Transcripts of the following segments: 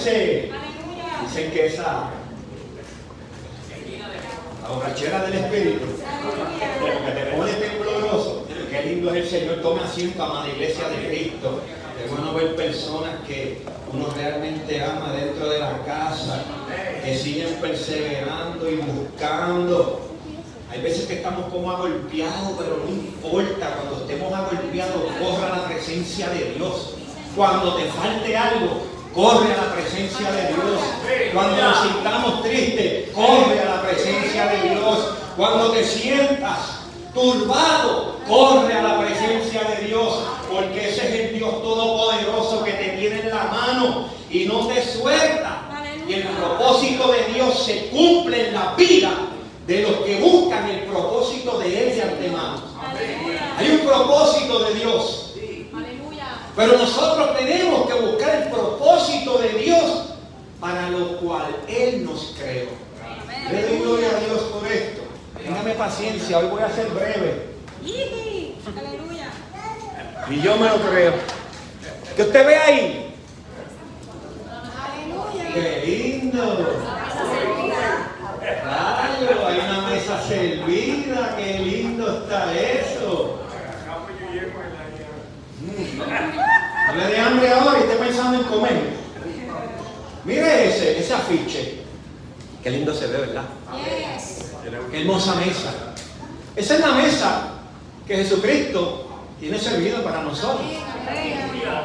Dicen que esa la borrachera del Espíritu, como que te pone tembloroso. Qué lindo es el Señor. Tome asiento, amada iglesia de Cristo. Es bueno ver personas que uno realmente ama dentro de la casa, que siguen perseverando y buscando. Hay veces que estamos como agolpeados, pero no importa. Cuando estemos agolpeados, corre a la presencia de Dios. Cuando te falte algo, corre a la presencia de Dios. Cuando nos sintamos tristes, corre a la presencia de Dios. Cuando te sientas turbado, corre a la presencia de Dios, porque ese es el Dios todopoderoso que te tiene en la mano y no te suelta. Y el propósito de Dios se cumple en la vida de los que buscan el propósito de Él de antemano. Hay un propósito de Dios, pero nosotros tenemos que buscar el propósito de Dios para lo cual Él nos creó. Le doy gloria a Dios por esto. Téngame paciencia, hoy voy a ser breve. Y yo me lo creo. Que usted ve ahí. ¡Qué lindo! Claro, hay una mesa servida. ¡Qué lindo está eso! Hable de hambre ahora y esté pensando en comer. Mire ese afiche. Qué lindo se ve, ¿verdad? Qué hermosa mesa. Esa es la mesa que Jesucristo tiene servido para nosotros.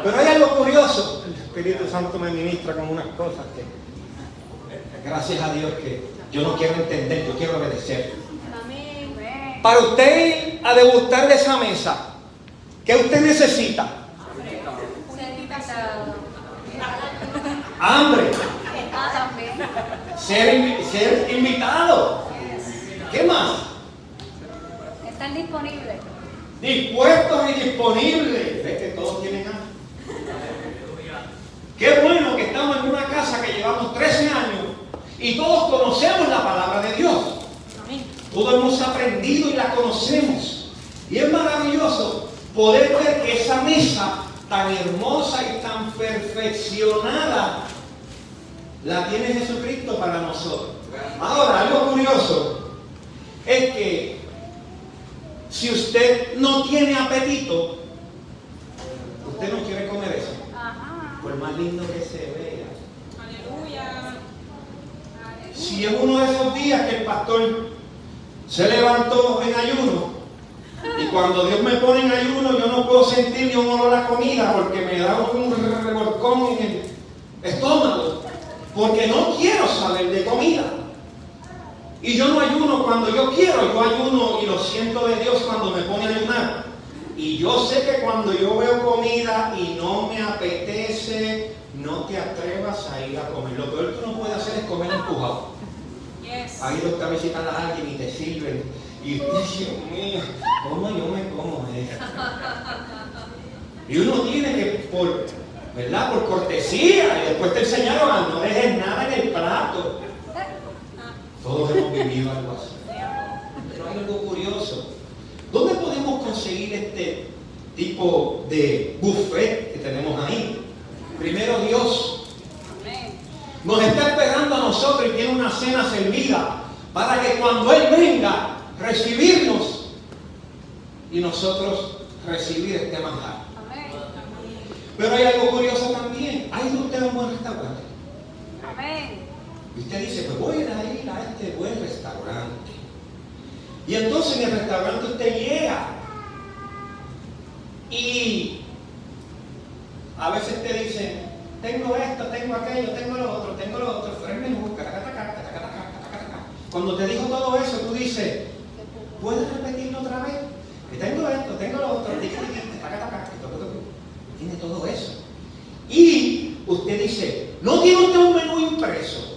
Pero hay algo curioso. El Espíritu Santo me ministra con unas cosas que, gracias a Dios, que yo no quiero entender, yo quiero obedecer. Para usted ir a degustar de esa mesa, ¿qué usted necesita? Hambre. Ser invitado. ¿Qué más? Están disponibles. Dispuestos y disponibles. ¿Ves que todos tienen hambre? Qué bueno que estamos en una casa que llevamos 13 años y todos conocemos la palabra de Dios. Todos hemos aprendido y la conocemos. Y es maravilloso poder ver que esa mesa tan hermosa y tan perfeccionada la tiene Jesucristo para nosotros. Ahora, algo curioso es que si usted no tiene apetito, usted no quiere comer eso. Por más lindo que se vea. Aleluya. Si es uno de esos días que el pastor se levantó en ayuno, y cuando Dios me pone en ayuno, yo no puedo sentir ni un olor a comida porque me da un revolcón en el estómago, porque no quiero saber de comida. Y yo no ayuno cuando yo quiero, yo ayuno y lo siento de Dios cuando me pone a ayunar. Y yo sé que cuando yo veo comida y no me apetece, no te atrevas a ir a comer. Lo peor que uno puede hacer es comer empujado. Ahí los que a visitar a alguien y te sirven. Y Dios mío, ¿cómo yo me como esto? Y uno tiene que, ¿verdad? Por cortesía, y después te enseñaron a no dejes nada en el plato. Todos hemos vivido algo así. Pero hay algo curioso. ¿Dónde podemos conseguir este tipo de buffet que tenemos ahí? Primero, Dios nos está esperando a nosotros y tiene una cena servida para que cuando Él venga, recibirnos y nosotros recibir este manjar. Pero hay algo curioso también. ¿Hay de usted un buen restaurante? Y usted dice, pues voy a ir a este buen restaurante. Y entonces en el restaurante usted llega y a veces te dicen, tengo esto, tengo aquello, tengo lo otro, fuera el menú, Cuando te dijo todo eso, tú dices, ¿puedes repetirlo otra vez? Que tengo esto, tengo lo otro, tiene todo eso. Y usted dice, ¿no tiene usted un menú impreso?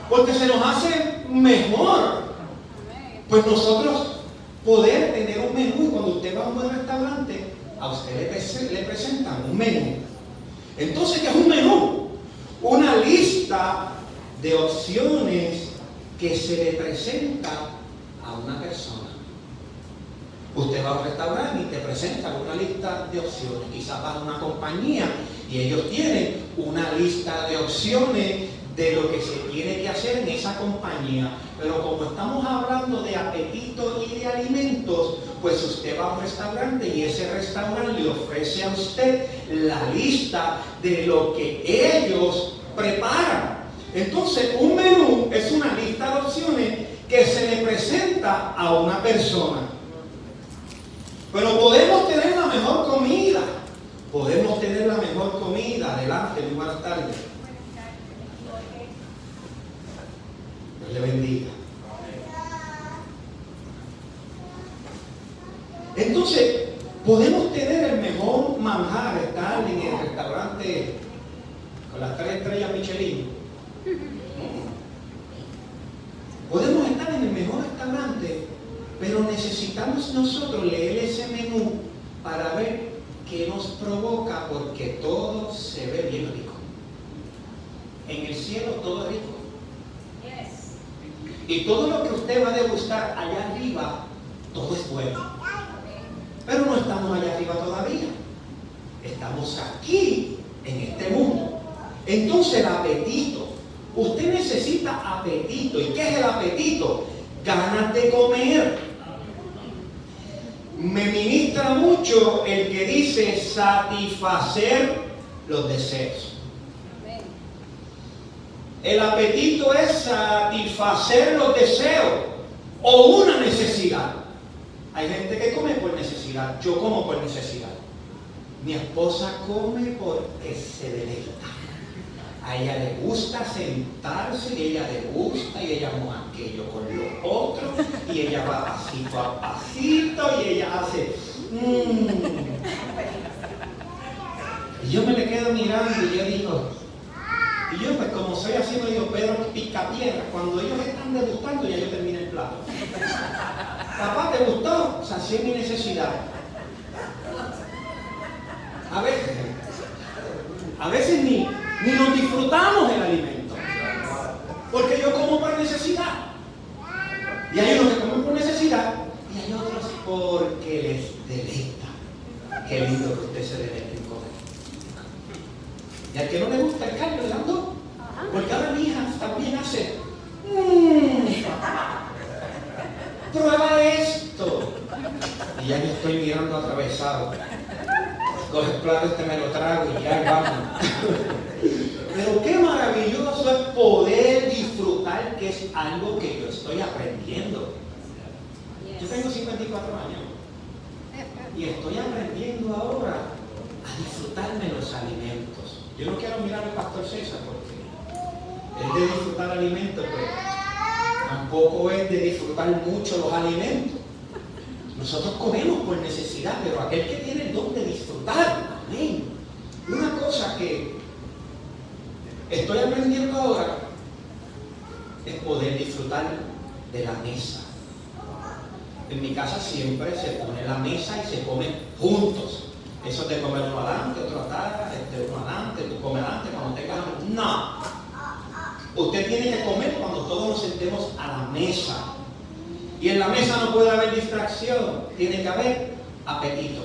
Porque se nos hace mejor. Pues nosotros poder tener un menú, y cuando usted va a un buen restaurante, a usted le presentan un menú. Entonces, ¿qué es un menú? Una lista de opciones que se le presenta a una persona. Usted va a un restaurante y te presentan una lista de opciones. Quizás vas a una compañía y ellos tienen una lista de opciones de lo que se tiene que hacer en esa compañía. Pero como estamos hablando de apetito y de alimentos, pues usted va a un restaurante y ese restaurante le ofrece a usted la lista de lo que ellos preparan. Entonces, un menú es una lista de opciones que se le presenta a una persona. Pero podemos tener la mejor comida. Podemos tener la mejor comida. Adelante, muy buenas tardes. Dios le bendiga. Entonces, podemos tener el mejor manjar, estar en el restaurante con las 3 estrellas Michelin. Podemos estar en el mejor restaurante, pero necesitamos nosotros leer ese menú para ver qué nos provoca, porque todo se ve bien rico. En el cielo todo es rico. Y todo lo que usted va a degustar allá arriba, todo es bueno. Pero no estamos allá arriba todavía. Estamos aquí, en este mundo. Entonces el apetito. Usted necesita apetito. ¿Y qué es el apetito? Ganas de comer. Me ministra mucho el que dice satisfacer los deseos. El apetito es satisfacer los deseos o una necesidad. Hay gente que come por necesidad. Yo como por necesidad. Mi esposa come porque se deleita. A ella le gusta sentarse y ella le gusta y ella moja aquello con lo otro y ella va pasito a pasito y ella hace y yo me le quedo mirando y yo digo, y yo pues como soy así medio Pedro Picapiedra, cuando ellos están degustando ya yo termino el plato. Papá, ¿te gustó? Sacié mi necesidad. A veces ni nos disfrutamos el alimento. Porque yo como por necesidad. Y hay unos que comen por necesidad y hay otros porque les deleita. Qué lindo que usted se deleite en comer. Y al que no le gusta el caldo le dan dos. Porque ahora mi hija también hace prueba esto. Y ya yo estoy mirando atravesado. Coge el plato, me lo trago y ya vamos. Pero qué maravilloso es poder disfrutar, que es algo que yo estoy aprendiendo. Yo tengo 54 años y estoy aprendiendo ahora a disfrutarme los alimentos. Yo no quiero mirar al pastor César porque es de disfrutar alimentos, pero tampoco es de disfrutar mucho los alimentos. Nosotros comemos por necesidad, pero aquel que tiene el don de disfrutar, amén. Una cosa que estoy aprendiendo ahora es poder disfrutar de la mesa. En mi casa siempre se pone la mesa y se come juntos. Eso de comer uno adelante, otro atrás, uno adelante, tú comes adelante cuando tengas hambre. No. Usted tiene que comer cuando todos nos sentemos a la mesa. Y en la mesa no puede haber distracción, tiene que haber apetito.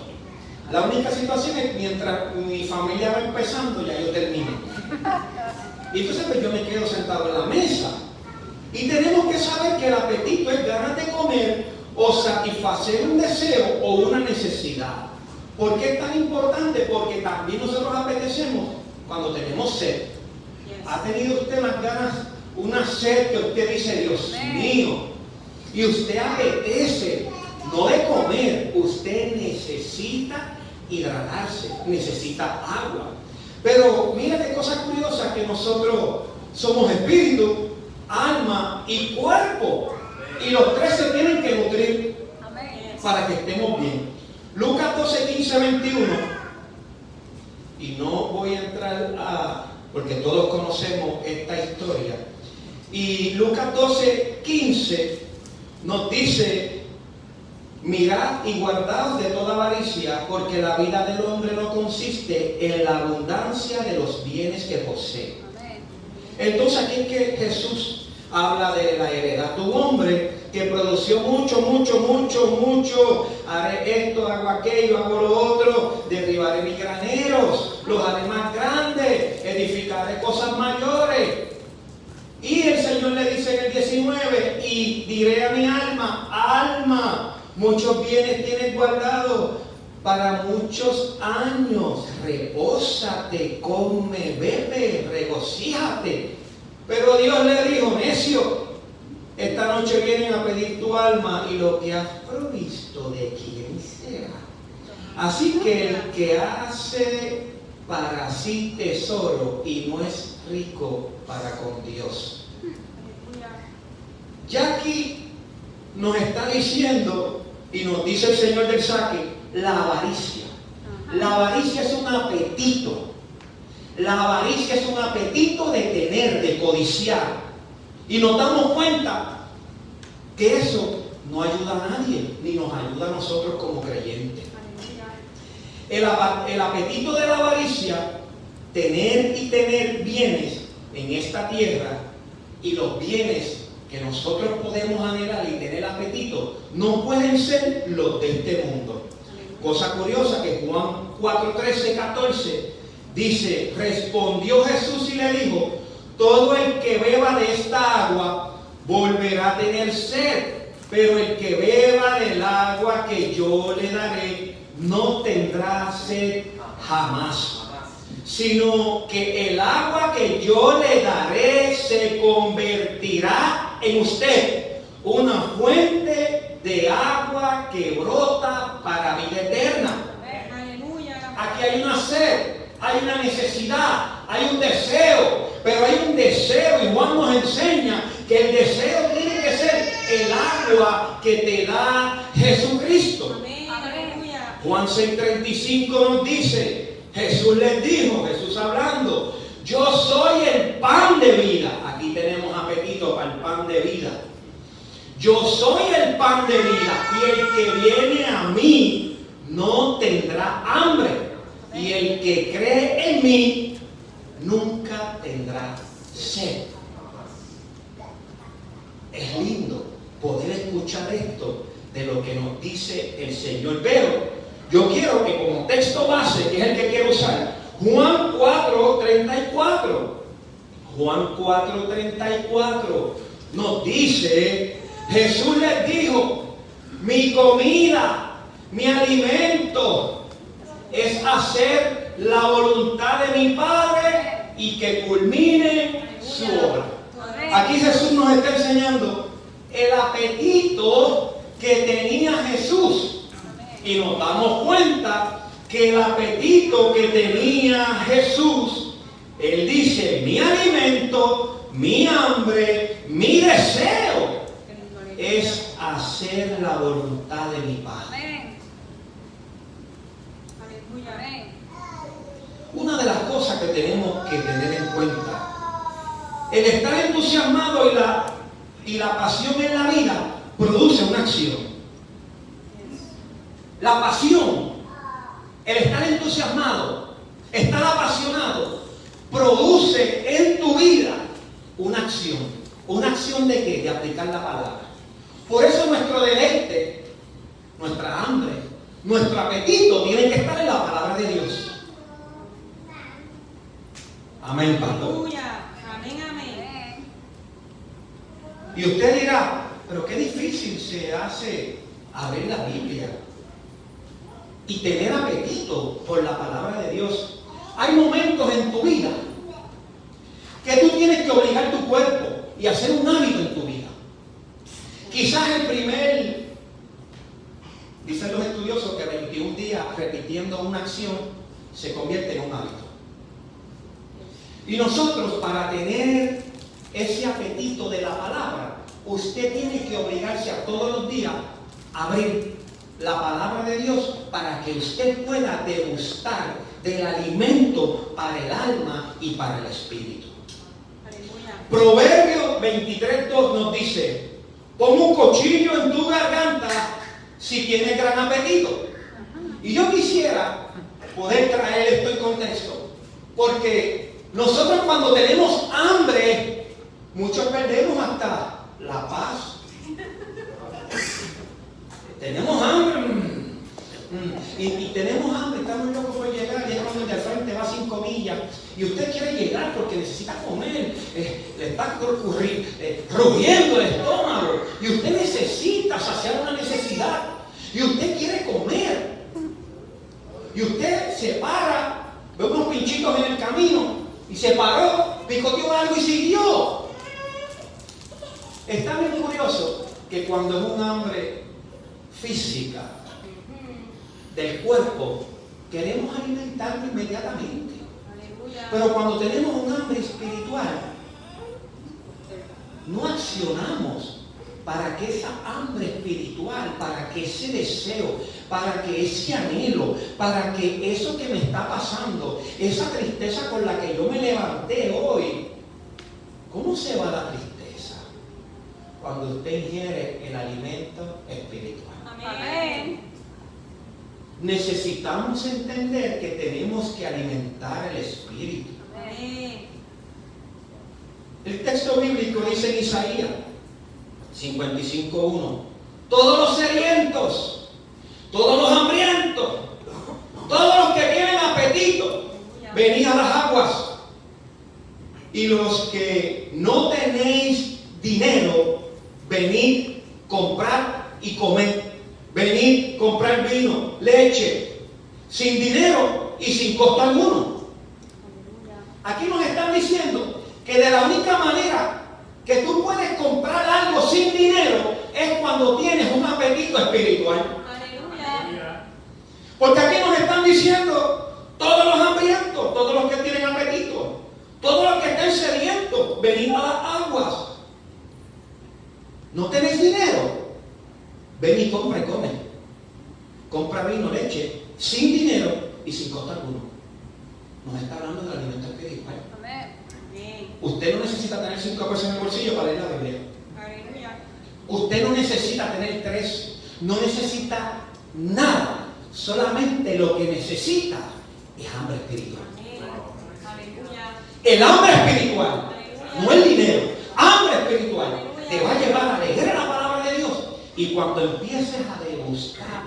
La única situación es mientras mi familia va empezando, ya yo termino. Y entonces pues yo me quedo sentado en la mesa. Y tenemos que saber que el apetito es ganas de comer o satisfacer un deseo o una necesidad. ¿Por qué es tan importante? Porque también nosotros apetecemos cuando tenemos sed. ¿Ha tenido usted unas ganas, una sed que usted dice, Dios mío? Y usted apetece, no de comer, usted necesita hidratarse, necesita agua. Pero mira qué cosa curiosa, que nosotros somos espíritu, alma y cuerpo. Y los tres se tienen que nutrir para que estemos bien. Lucas 12, 15, 21. Y no voy a entrar porque todos conocemos esta historia. Y Lucas 12, 15 nos dice, mirad y guardaos de toda avaricia, porque la vida del hombre no consiste en la abundancia de los bienes que posee. Entonces aquí es que Jesús habla de la heredad. Tu hombre que produció mucho, haré esto, hago aquello, hago lo otro, derribaré mis graneros, los haré más grandes, edificaré cosas mayores. Y el Señor le dice en el 19, y diré a mi alma, alma, muchos bienes tienes guardados para muchos años, repósate, come, bebe, regocíjate. Pero Dios le dijo, necio, esta noche vienen a pedir tu alma y lo que has provisto, ¿de quién será? Así que el que hace para sí tesoro y no es rico para con Dios. Ya aquí nos está diciendo y nos dice el Señor del saque, la avaricia. La avaricia es un apetito. La avaricia es un apetito de tener, de codiciar. Y nos damos cuenta que eso no ayuda a nadie, ni nos ayuda a nosotros como creyentes. El apetito de la avaricia, tener y tener bienes en esta tierra, y los bienes que nosotros podemos anhelar y tener apetito, no pueden ser los de este mundo. Cosa curiosa que Juan 4, 13, 14 dice, respondió Jesús y le dijo, todo el que beba de esta agua volverá a tener sed, pero el que beba del agua que yo le daré no tendrá sed jamás, sino que el agua que yo le daré se convertirá en usted una fuente de agua que brota para vida eterna. Aquí hay una sed, hay una necesidad, hay un deseo, pero hay un deseo, y Juan nos enseña que el deseo tiene que ser el agua que te da Jesucristo. Juan 6:35 nos dice, Jesús les dijo, Jesús hablando, yo soy el pan de vida. Aquí tenemos apetito para el pan de vida. Yo soy el pan de vida, y el que viene a mí no tendrá hambre, y el que cree en mí nunca tendrá sed. Es lindo poder escuchar esto de lo que nos dice el Señor, pero yo quiero que como texto base, que es el que quiero usar, Juan 4:34. Juan 4:34 nos dice, Jesús les dijo, mi comida, mi alimento es hacer la voluntad de mi Padre y que culmine su obra. Aquí Jesús nos está enseñando el apetito que tenía Jesús. Y nos damos cuenta que el apetito que tenía Jesús, Él dice, mi alimento, mi hambre, mi deseo es hacer la voluntad de mi Padre. Una de las cosas que tenemos que tener en cuenta, el estar entusiasmado y la pasión en la vida produce una acción. La pasión, el estar entusiasmado, estar apasionado, produce en tu vida una acción. ¿Una acción de qué? De aplicar la palabra. Por eso nuestro deleite, nuestra hambre, nuestro apetito tiene que estar en la palabra de Dios. Amén, pastor. Amén, amén. Y usted dirá, pero qué difícil se hace abrir la Biblia y tener apetito por la palabra de Dios. Hay momentos en tu vida que tú tienes que obligar tu cuerpo y hacer un hábito en tu vida. Quizás dicen los estudiosos que 21 días repitiendo una acción se convierte en un hábito. Y nosotros, para tener ese apetito de la palabra, usted tiene que obligarse a todos los días a abrir la palabra de Dios para que usted pueda degustar del alimento para el alma y para el espíritu. Aleluya. Proverbios 23:2 nos dice, pon un cuchillo en tu garganta si tienes gran apetito. Y yo quisiera poder traer esto en contexto, porque nosotros cuando tenemos hambre, muchos perdemos hasta la paz. Tenemos hambre. Y tenemos hambre, estamos locos por llegar. Y es cuando el de al frente va 5 millas. Y usted quiere llegar porque necesita comer. Le está rugiendo el estómago. Y usted necesita saciar una necesidad. Y usted quiere comer. Y usted se para, ve unos pinchitos en el camino. Y se paró, picoteó algo y siguió. Está bien curioso que cuando es un hambre física del cuerpo, queremos alimentarlo inmediatamente. Aleluya. Pero cuando tenemos un hambre espiritual, no accionamos para que esa hambre espiritual, para que ese deseo, para que ese anhelo, para que eso que me está pasando, esa tristeza con la que yo me levanté hoy, ¿cómo se va la tristeza? Cuando usted ingiere el alimento espiritual. Amén. Necesitamos entender que tenemos que alimentar el espíritu. Amén. El texto bíblico dice en Isaías 55:1: todos los sedientos, todos los hambrientos, todos los que tienen apetito, venid a las aguas. Y los que no tenéis dinero, venid, comprad y comed. Venid, comprar vino, leche, sin dinero y sin costo alguno. Aquí nos están diciendo que de la única manera que tú puedes comprar algo sin dinero es cuando tienes un apetito espiritual. Aleluya. Porque aquí nos están diciendo todos los hambrientos, todos los que tienen apetito, todos los que estén sedientos, venid a las aguas. ¿No tenéis dinero? Ven y compra y come. Compra vino, leche, sin dinero y sin costo alguno. Nos está hablando del alimento espiritual. Amén. Amén. Usted no necesita tener 5 pesos en el bolsillo para leer la Biblia. Aleluya. Usted no necesita tener 3. No necesita nada. Solamente lo que necesita es hambre espiritual. Amén. Aleluya. El hambre espiritual, no el dinero. Hambre espiritual te va a llevar a leer la palabra de Dios. Y cuando empieces a degustar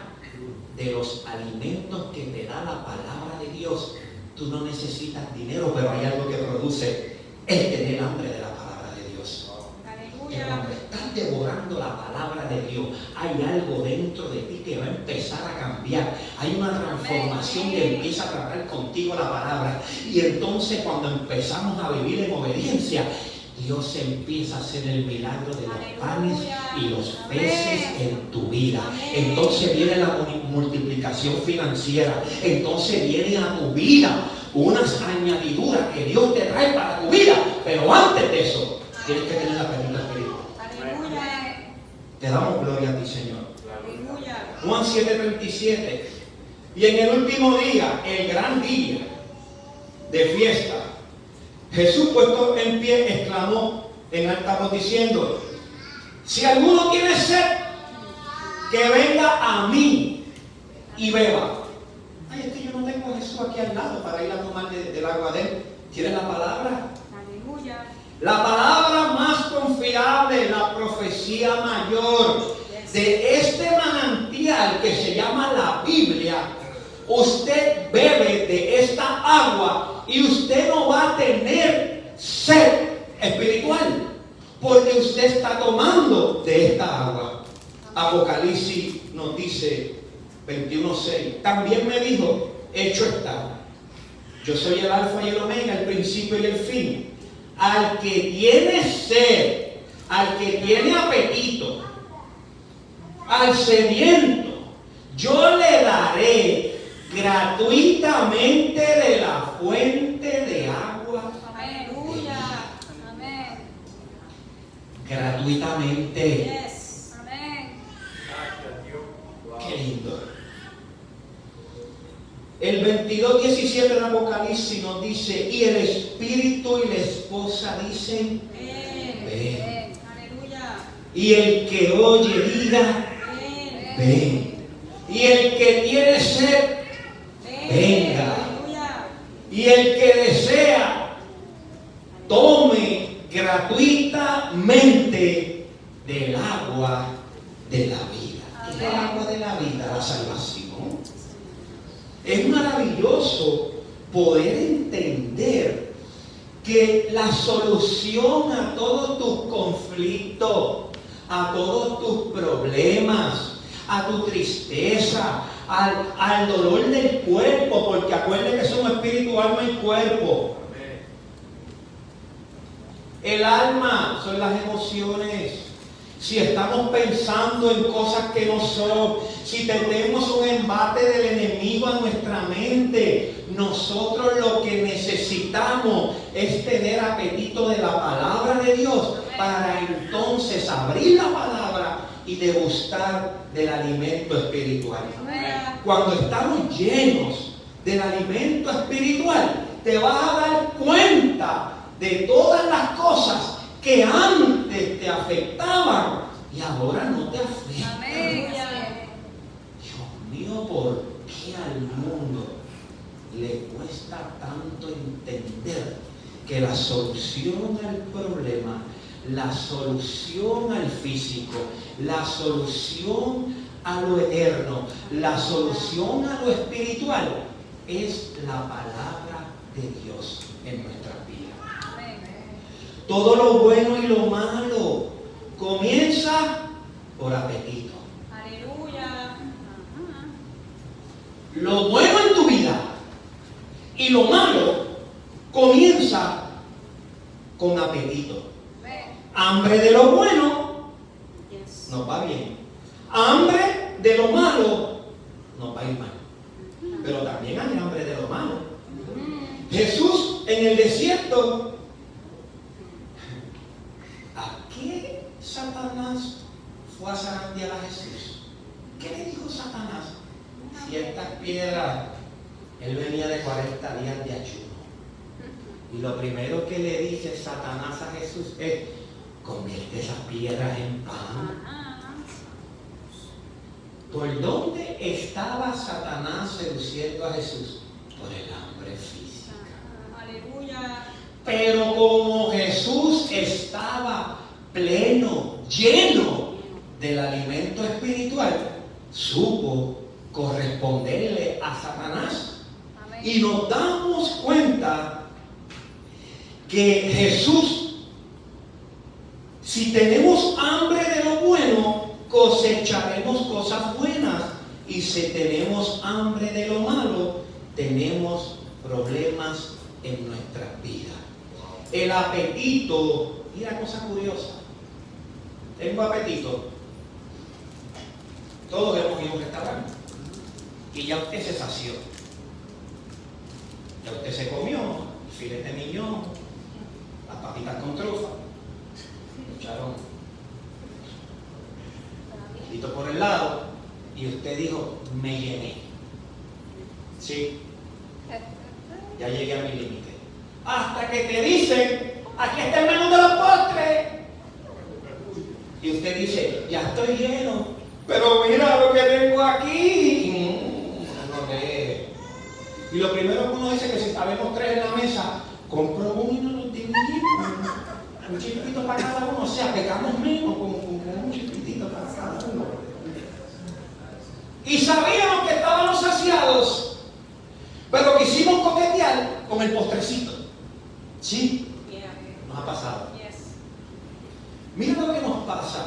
de los alimentos que te da la palabra de Dios, tú no necesitas dinero, pero hay algo que produce el tener hambre de la palabra de Dios. Que Aleluya. cuando estás devorando la palabra de Dios, hay algo dentro de ti que va a empezar a cambiar. Hay una transformación que empieza a tratar contigo la palabra. Y entonces cuando empezamos a vivir en obediencia, Dios empieza a hacer el milagro de los panes y los peces en tu vida. Entonces viene la multiplicación financiera. Entonces viene a tu vida unas añadiduras que Dios te trae para tu vida. Pero antes de eso, tienes que tener la perita espiritual. Aleluya. Te damos gloria a ti, Señor. Aleluya. Juan 7:37. Y en el último día, el gran día de fiesta, Jesús, puesto en pie, exclamó en alta voz diciendo: si alguno tiene sed, que venga a mí y beba. Ay, es que yo no tengo a Jesús aquí al lado para ir a tomar del agua de él. ¿Tiene la palabra? Aleluya. La palabra más confiable, la profecía mayor de este manantial que se llama la Biblia. Usted bebe de esta agua y usted no va a tener sed espiritual, porque usted está tomando de esta agua. Apocalipsis nos dice 21:6. También me dijo: hecho está. Yo soy el alfa y el omega, el principio y el fin. Al que tiene sed, al que tiene apetito, al sediento, yo le daré gratuitamente de la fuente de agua. Aleluya. Amén. Gratuitamente. Yes. Amén. Qué lindo. El 22:17 de Apocalipsis nos dice: y el espíritu y la esposa dicen: Ven. ven. Aleluya. Y el que oye diga: Ven. ven. Y el que tiene sed, venga. Aleluya. Y el que desea, tome gratuitamente del agua de la vida. Qué Es el agua de la vida, la salvación. Es maravilloso poder entender que la solución a todos tus conflictos, a todos tus problemas, a tu tristeza, al dolor del cuerpo, porque acuérdense que somos espíritu, alma y cuerpo. El alma son las emociones. Si estamos pensando en cosas que no son, si tenemos un embate del enemigo a nuestra mente, nosotros lo que necesitamos es tener apetito de la palabra de Dios para entonces abrir la palabra y degustar del alimento espiritual. Cuando estamos llenos del alimento espiritual, te vas a dar cuenta de todas las cosas que antes te afectaban y ahora no te afectan. Amén. Dios mío, ¿por qué al mundo le cuesta tanto entender que la solución al problema, la solución al físico, la solución a lo eterno, la solución a lo espiritual es la palabra de Dios en nuestras vidas? Todo lo bueno y lo malo comienza por apetito. Aleluya. Lo bueno en tu vida y lo malo comienza con apetito. Hambre de lo bueno nos va bien. Hambre de lo malo nos va a ir mal. Pero también hay hambre de lo malo. Jesús en el desierto, ¿a qué Satanás fue a zarandear a Jesús? ¿Qué le dijo Satanás? Si estas piedras, él venía de 40 días de ayuno. Y lo primero que le dice Satanás a Jesús es: convierte esas piedras en pan. ¿Por dónde estaba Satanás seduciendo a Jesús? Por el hambre física. Aleluya. Pero como Jesús estaba pleno, lleno del alimento espiritual, supo corresponderle a Satanás. Y nos damos cuenta que Jesús, si tenemos hambre de lo bueno, cosecharemos cosas buenas. Y si tenemos hambre de lo malo, tenemos problemas en nuestras vidas. El apetito, mira cosa curiosa. Tengo apetito. Todos hemos ido a un restaurante y ya usted se sació. Ya usted se comió el filete de miñón, las papitas con trufa, le echaron un poquito por el lado y usted dijo: me llené. Sí, ya llegué a mi límite. Hasta que te dicen: aquí está el menú de los postres. Y usted dice: ya estoy lleno, pero mira lo que tengo aquí. No ve. Y lo primero que uno dice es que si estábamos 3 en la mesa, compro uno y no nos dividimos. Un chispito para cada uno, o sea, pecamos menos con un chispitito para cada uno. Y sabíamos que estábamos saciados, pero quisimos coquetear con el postrecito. ¿Sí? Nos ha pasado. Mira lo que nos pasa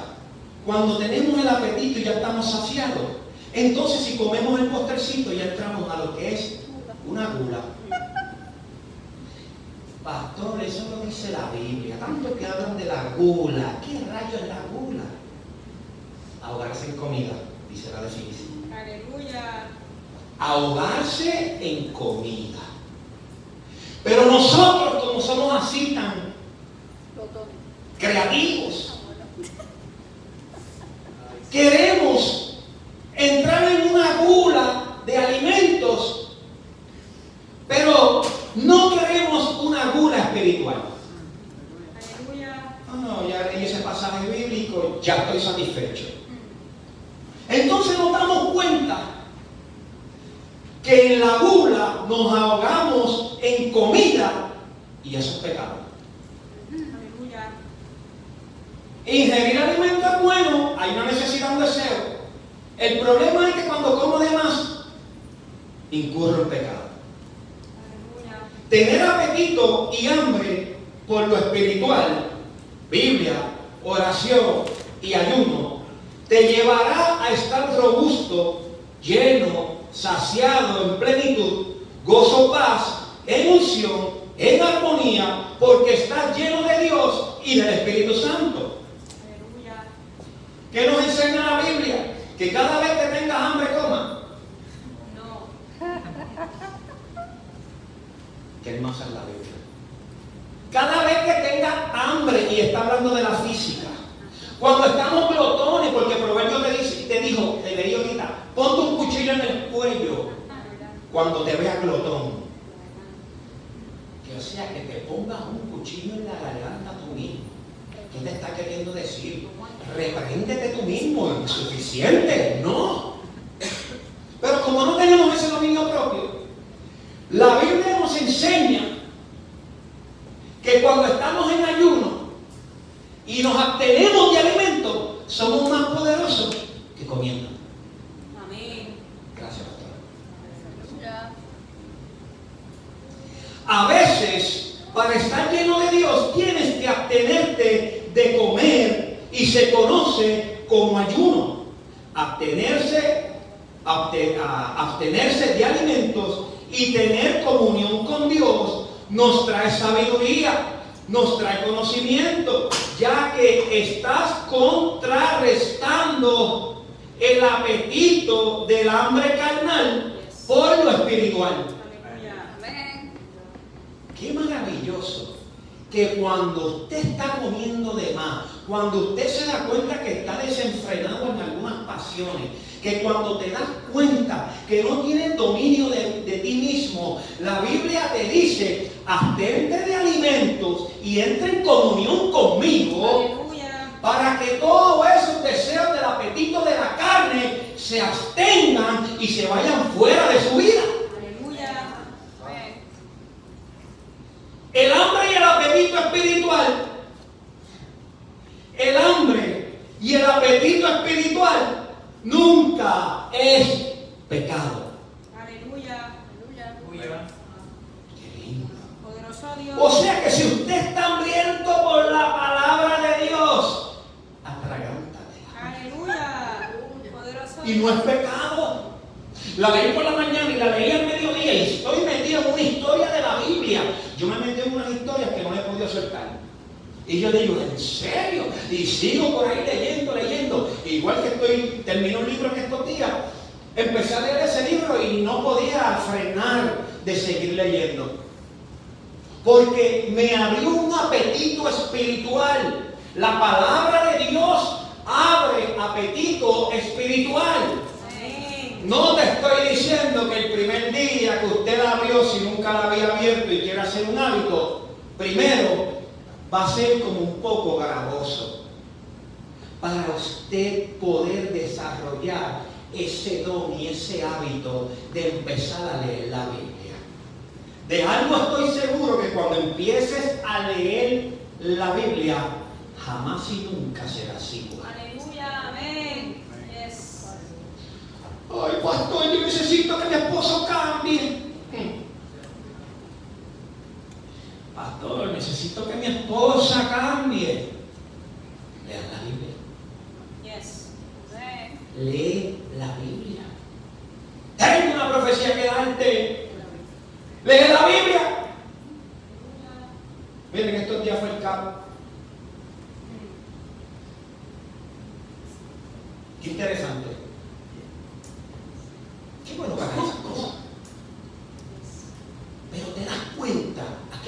cuando tenemos el apetito y ya estamos saciados. Entonces, si comemos el postrecito, ya entramos a lo que es una gula. Pastor, eso lo dice la Biblia. Tanto que hablan de la gula. ¿Qué rayos es la gula? Ahogarse en comida, dice la definición. Aleluya. Ahogarse en comida. Pero nosotros, como somos así tan creativos, queremos entrar en una gula de alimentos, pero no queremos una gula espiritual. Aleluya. No, ya leí ese pasaje bíblico, ya estoy satisfecho. Entonces nos damos cuenta que en la gula nos ahogamos en comida y eso es pecado. Aleluya. Ingerir alimentos buenos, hay una necesidad, un deseo, El problema es que cuando como de más, incurro en pecado. Aleluya. Tener apetito y hambre por lo espiritual, Biblia, oración y ayuno, te llevará a estar robusto, lleno, saciado, en plenitud, gozo, paz, en unción, en armonía, porque estás lleno de Dios y del Espíritu Santo. Aleluya. ¿Qué nos enseña la Biblia? Que cada vez que tengas hambre, coma. No. Qué hermosa es la Biblia. Cada vez que tengas hambre, y está hablando de la física, cuando estamos glotones, porque Proverbio te dijo, te leí ahorita, ponte un cuchillo en el cuello cuando te veas glotón. Que o sea, que te pongas un cuchillo en la garganta tú mismo. ¿Qué te está queriendo decir? Repréndete tú mismo, ¿es suficiente? No. Pero como no tenemos ese dominio propio, la Biblia nos enseña que cuando estamos en ayuno y nos abstenemos de alimentos, somos más poderosos que comiendo. Amén. Gracias, pastor. Ya. A veces, para estar lleno de Dios, tienes que abstenerte de comer y se conoce como ayuno. Abstenerse de alimentos y tener comunión con Dios nos trae sabiduría, nos trae conocimiento, ya que estás contrarrestando el apetito del hambre carnal por lo espiritual. Aleluya. Amén. Qué maravilloso que cuando usted está comiendo de más, cuando usted se da cuenta que está desenfrenado en algunas pasiones, que cuando te das cuenta que no tienes dominio de ti mismo, la Biblia te dice, abstente de alimentos y entra en comunión conmigo, Aleluya. para que todos esos deseos del apetito de la carne se abstengan y se vayan fuera de su vida. Aleluya. Amén. El hambre y el apetito espiritual, el hambre y el apetito espiritual nunca es pecado. Aleluya. Aleluya. Qué lindo. Poderoso Dios. O sea que si usted está hambriento por la palabra de Dios, atragántatela. Aleluya. Poderoso Y no es pecado. La leí por la mañana y la leí al mediodía y estoy metido en una historia de la Biblia. Yo me metí en unas historias que no he podido soltar. Y yo digo, ¿en serio? Y sigo por ahí leyendo. Igual que terminé un libro en estos días. Empecé a leer ese libro y no podía frenar de seguir leyendo. Porque me abrió un apetito espiritual. La palabra de Dios abre apetito espiritual. Amén. No te estoy diciendo que el primer día que usted la abrió, si nunca la había abierto y quiere hacer un hábito, primero va a ser como un poco gravoso para usted poder desarrollar ese don y ese hábito de empezar a leer la Biblia. De algo estoy seguro, que cuando empieces a leer la Biblia, jamás y nunca serás igual. Aleluya. Amén. Yes. Ay, pastor, yo necesito que mi esposo cambie. Pastor, necesito que mi esposa cambie. Lea la Biblia. Yes. Amén. Lee la Biblia. Tengo una profecía que darte. Lee la Biblia. Miren, estos días fue el cabo. Qué interesante. Qué bueno para esas cosas. Pero te das cuenta, ¿a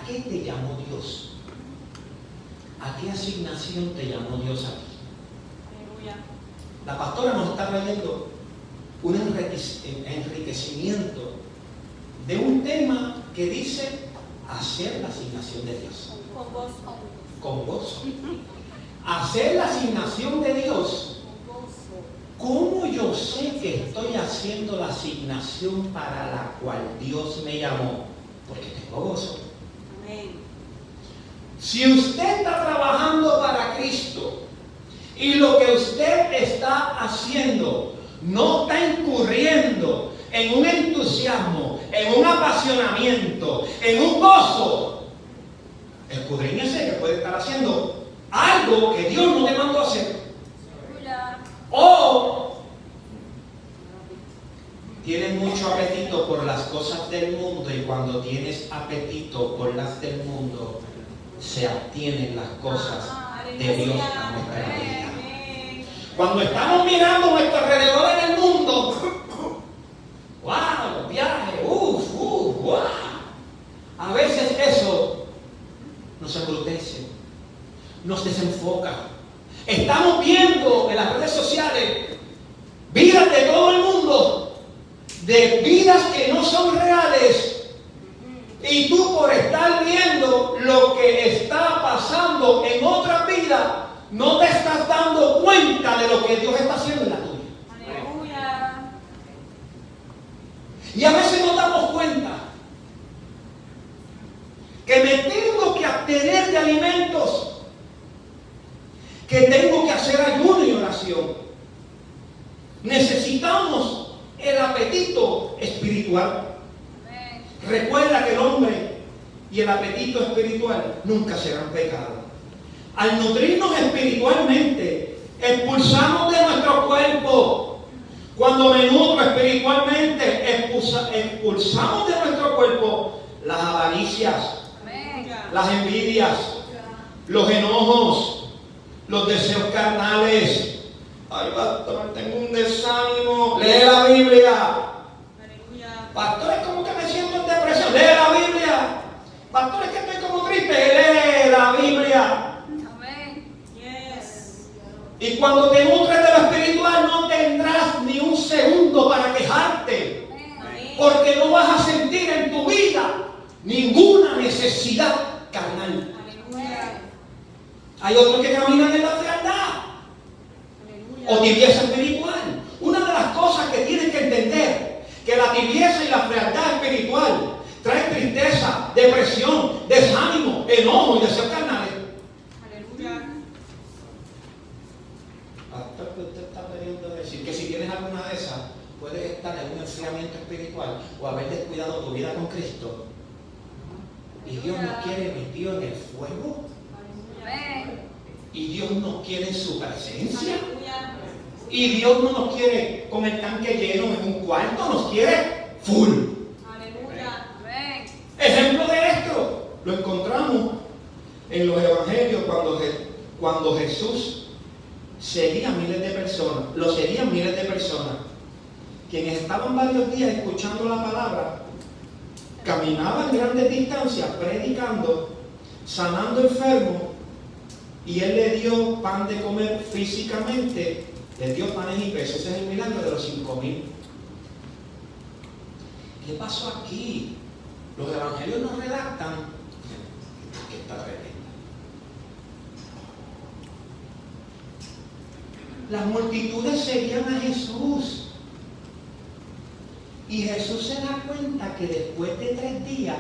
qué te llamó Dios? ¿A qué asignación te llamó Dios a ti? Aleluya. La pastora nos está trayendo un enriquecimiento de un tema que dice hacer la asignación de Dios. Con gozo. Con gozo. Hacer la asignación de Dios. Con gozo. ¿Cómo yo sé que estoy haciendo la asignación para la cual Dios me llamó? Porque tengo gozo. Amén. Si usted está trabajando para Cristo, y lo que usted está haciendo no está incurriendo en un entusiasmo, en un apasionamiento, en un gozo, escudriñese que puede estar haciendo algo que Dios no te mandó a hacer. Aleluya. O tienes mucho apetito por las cosas del mundo, y cuando tienes apetito por las del mundo, se abstienen las cosas de Dios a nuestra vida. Cuando estamos mirando a nuestro alrededor en el mundo, wow, los viajes, wow. A veces eso nos embrutece, nos desenfoca. Estamos viendo en las redes sociales vidas de todo el mundo, de vidas que no son reales. Y tú, por estar viendo lo que está pasando en otra vida, no te estás dando cuenta de lo que Dios está haciendo en la tuya. Aleluya. Y a veces nos damos cuenta que me tengo que abstener de alimentos, que tengo que hacer ayuno y oración. Necesitamos el apetito espiritual. Amén. Recuerda que el hombre y el apetito espiritual nunca serán pecado. Al nutrirnos espiritualmente, expulsamos de nuestro cuerpo. Cuando me nutro espiritualmente, expulsamos de nuestro cuerpo las avaricias, Amén. las envidias, los enojos, los deseos carnales. Ay, pastor, tengo un desánimo. Lee la Biblia. Aleluya. Pastor, es como que me siento en depresión. Lee la Biblia. Pastor, es que estoy como triste. Lee la Biblia. Amén. Yes. Y cuando te nutres de lo espiritual, no tendrás ni un segundo para quejarte. Amén. Porque no vas a sentir en tu vida ninguna necesidad carnal. Aleluya. Hay otros que caminan en la fealdad o Aleluya. tibieza espiritual. Una de las cosas que tienes que entender, que la tibieza y la fealdad espiritual trae tristeza, depresión, desánimo, enojo y deseos carnales. Aleluya. Pastor, que usted está queriendo decir que si tienes alguna de esas, puedes estar en un enfriamiento espiritual o haber descuidado tu vida con Cristo. Y Dios nos quiere metido en el fuego, Amén. y Dios nos quiere en su presencia, Aleluya. y Dios no nos quiere con el tanque lleno en un cuarto, nos quiere full. Aleluya. Amén. Ejemplo de esto lo encontramos en los evangelios cuando Jesús seguía a miles de personas, lo seguían miles de personas, quienes estaban varios días escuchando la palabra, caminaban grandes distancias predicando, sanando enfermos, y Él le dio pan de comer físicamente, le dio panes y peces. Ese es el milagro de los 5,000. ¿Qué pasó aquí? Los evangelios nos redactan que está tremendo. Las multitudes seguían a Jesús. Y Jesús se da cuenta que después de 3 días,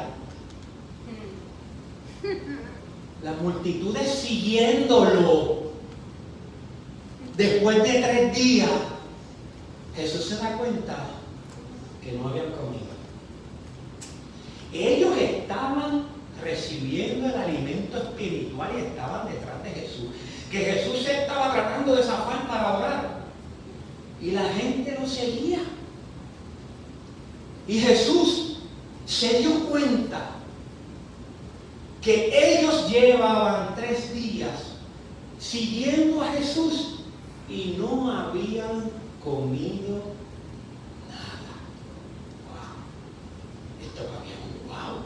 las multitudes siguiéndolo, después de 3 días, Jesús se da cuenta que no habían comido. Ellos estaban recibiendo el alimento espiritual y estaban detrás de Jesús. Que Jesús se estaba tratando de zafar para orar. Y la gente lo seguía. Y Jesús se dio cuenta que ellos llevaban 3 días siguiendo a Jesús y no habían comido nada. ¡Wow! Esto va bien, ¡wow!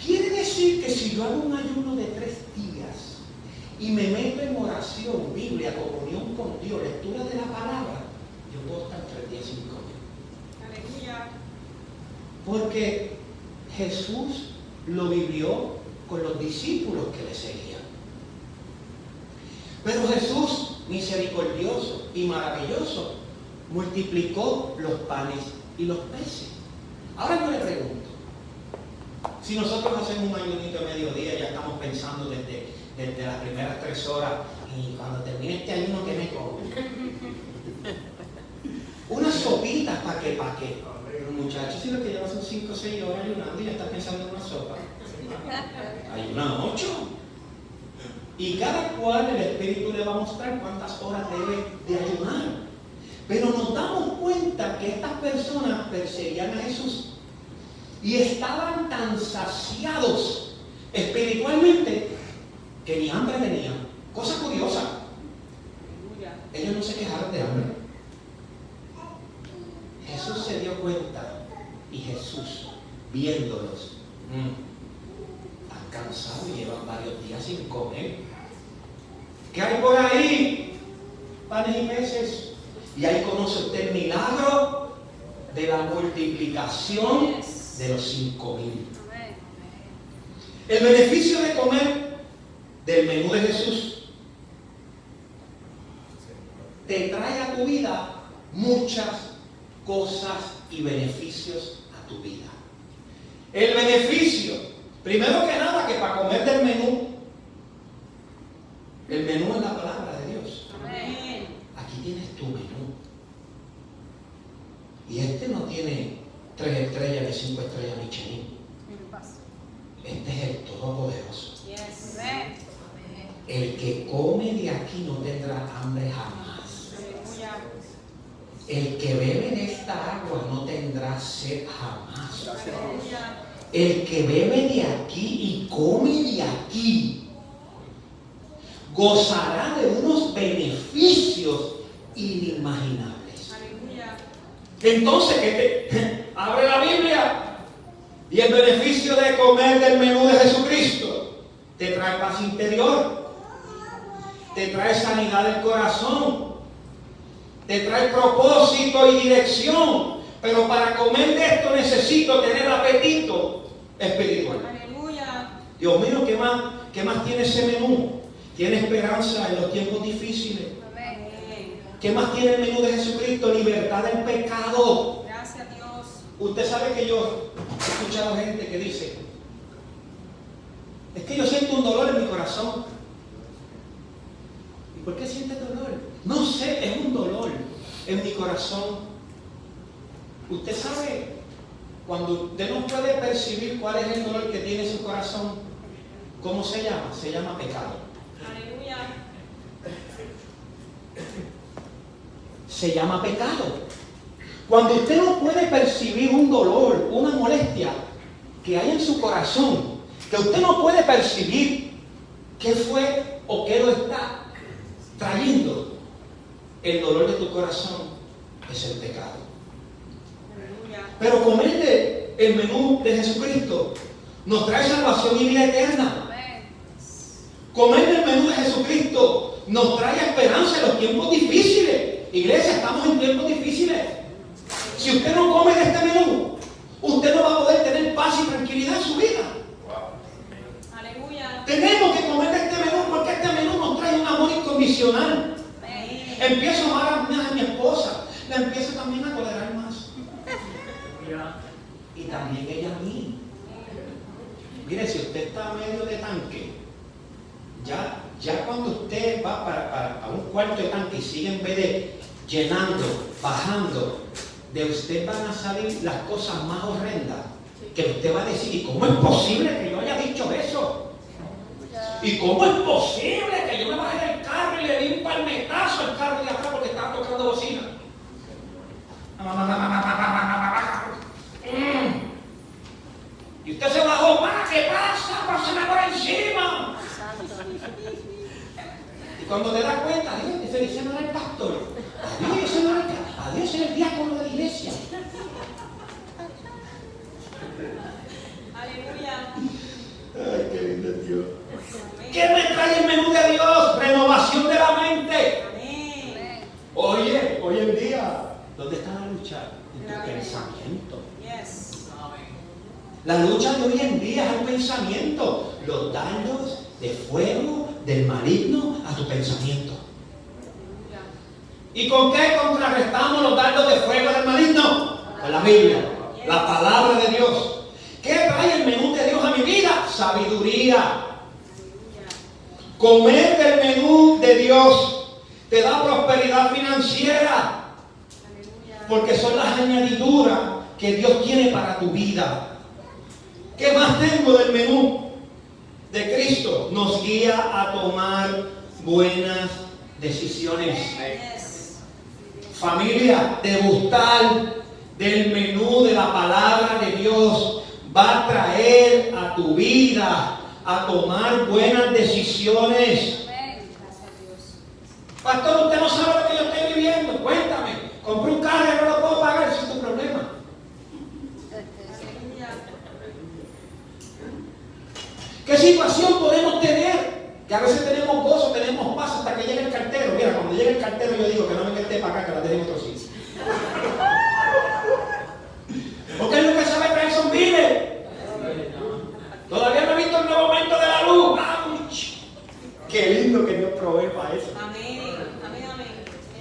Quiere decir que si yo hago un ayuno de 3 días y me meto en oración, Biblia, comunión con Dios, lectura de la palabra, yo puedo estar 3 días sin comer. Aleluya. Porque Jesús lo vivió con los discípulos que le seguían. Pero Jesús, misericordioso y maravilloso, multiplicó los panes y los peces. Ahora yo le pregunto, si nosotros hacemos un ayunito de mediodía, ya estamos pensando desde desde las primeras 3 horas. Y cuando termine este ayuno, ¿qué me como? Unas sopitas, ¿para qué? Los muchachos, si lo que llevan son 5 o 6 horas ayunando y ya están pensando en una sopa. Ayunan 8. Y cada cual el Espíritu le va a mostrar cuántas horas debe de ayunar. Pero nos damos cuenta que estas personas perseguían a Jesús y estaban tan saciados espiritualmente que ni hambre tenían. Cosa curiosa. Ellos no se quejaron de hambre. Jesús se dio cuenta y Jesús, viéndolos, están cansados y llevan varios días sin comer. ¿Qué hay por ahí? Panes y peces. Y ahí conoce usted el milagro de la multiplicación de los 5,000. El beneficio de comer del menú de Jesús te trae a tu vida muchas cosas y beneficios a tu vida. El beneficio, primero que nada, que para comer del menú, el menú es la palabra de Dios. Amén. Aquí tienes tu menú. Y este no tiene 3 estrellas ni 5 estrellas Michelin. Este es el Todopoderoso. Yes. El que come de aquí no tendrá hambre jamás. Aleluya. El que bebe de esta agua no tendrá sed jamás. Aleluya. El que bebe de aquí y come de aquí gozará de unos beneficios inimaginables. Aleluya. Entonces, abre la Biblia y el beneficio de comer del menú de Jesucristo te trae paz interior, te trae sanidad del corazón, te trae propósito y dirección. Pero para comer de esto necesito tener apetito espiritual. Aleluya. Dios mío, ¿qué más tiene ese menú? Tiene esperanza en los tiempos difíciles. Amén. ¿Qué más tiene el menú de Jesucristo? Libertad del pecado. Gracias, Dios. Usted sabe que yo he escuchado gente que dice, es que yo siento un dolor en mi corazón. ¿Y por qué siente dolor? No sé, es un dolor en mi corazón. Usted sabe, cuando usted no puede percibir cuál es el dolor que tiene en su corazón, ¿cómo se llama? Se llama pecado. Aleluya. Se llama pecado. Cuando usted no puede percibir un dolor, una molestia que hay en su corazón, que usted no puede percibir qué fue o qué lo está trayendo, el dolor de tu corazón es el pecado. Aleluya. Pero comer el menú de Jesucristo nos trae salvación y vida eterna. Comer el menú de Jesucristo nos trae esperanza en los tiempos difíciles. Iglesia, estamos en tiempos difíciles. Si usted no come de este menú, usted no va a poder tener paz y tranquilidad en su vida. Aleluya. Tenemos que comer de este menú porque este menú nos trae un amor incondicional. Amén. Empiezo a amar a mi esposa, la empiezo también a tolerar más. Y también ella a mí. Mire, si usted está a medio de tanque, ya cuando usted va para un cuarto de tanque y sigue en vez de llenando, bajando, de usted van a salir las cosas más horrendas que usted va a decir, ¿y cómo es posible que yo haya dicho eso? ¿Y cómo es posible que yo me bajé del carro y le di un palmetazo al carro de atrás porque estaba tocando bocina? Y usted se bajó, ¿qué pasa? Pásame por encima. Y cuando te das cuenta, Dios, ese no era el pastor. Adiós, ese no era Dios, es el diácono de la iglesia. Aleluya. Ay, qué lindo es Dios. Amén. ¿Qué me trae el menú de Dios? Renovación de la mente. Amén. Oye, hoy en día, ¿dónde está la lucha? En tu pensamiento. Yes. La lucha de hoy en día es el pensamiento. Los dardos de fuego del maligno a tu pensamiento. ¿Y con qué contrarrestamos los dardos de fuego del maligno? Con la Biblia, la palabra de Dios. ¿Qué trae el menú de Dios a mi vida? Sabiduría. Comer del menú de Dios te da prosperidad financiera, porque son las añadiduras que Dios tiene para tu vida. ¿Qué más tengo del menú de Cristo? Nos guía a tomar buenas decisiones. Familia, degustar del menú de la palabra de Dios va a traer a tu vida a tomar buenas decisiones. Pastor, usted no sabe lo que yo estoy viviendo. Cuéntame. Compré un carro y no lo puedo pagar, ese es tu problema. ¿Qué situación podemos tener? Que a veces tenemos gozo, tenemos paz hasta que llegue el cartero. Mira, cuando llegue el cartero yo digo que no me quede para acá, que la deje en otro sitio. Porque es lo que sabe traer son viles. Todavía no he visto el nuevo momento de la luz. ¡Auch! Qué lindo que Dios provee para eso. Amén. Amén, amén.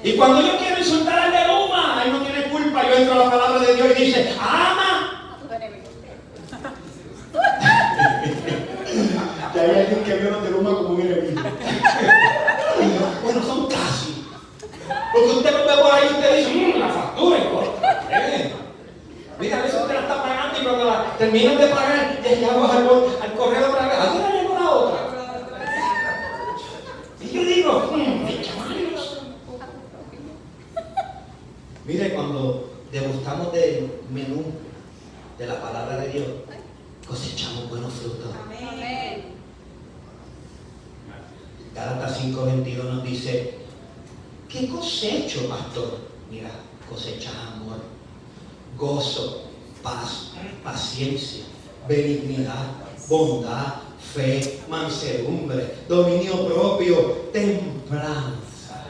Y cuando yo quiero insultar al de Luma, él no tiene culpa. Yo entro a la palabra de Dios y dice, ama. Que hay alguien que vio los de Luma como un enemigo. Bueno, son casi. Porque usted lo ve por ahí y usted dice, la factura importa. Mira, a veces usted la está pagando y cuando la terminan de pagar, ya vas al correo otra vez. ¿A quién le llegó la otra? Y yo digo, mire, cuando degustamos del menú de la palabra de Dios, cosechamos buenos frutos. Amén. Gálatas 5:22 nos dice, ¿qué cosecho, pastor? Mira, cosechas amor, gozo, paz, paciencia, benignidad, bondad, fe, mansedumbre, dominio propio, templanza.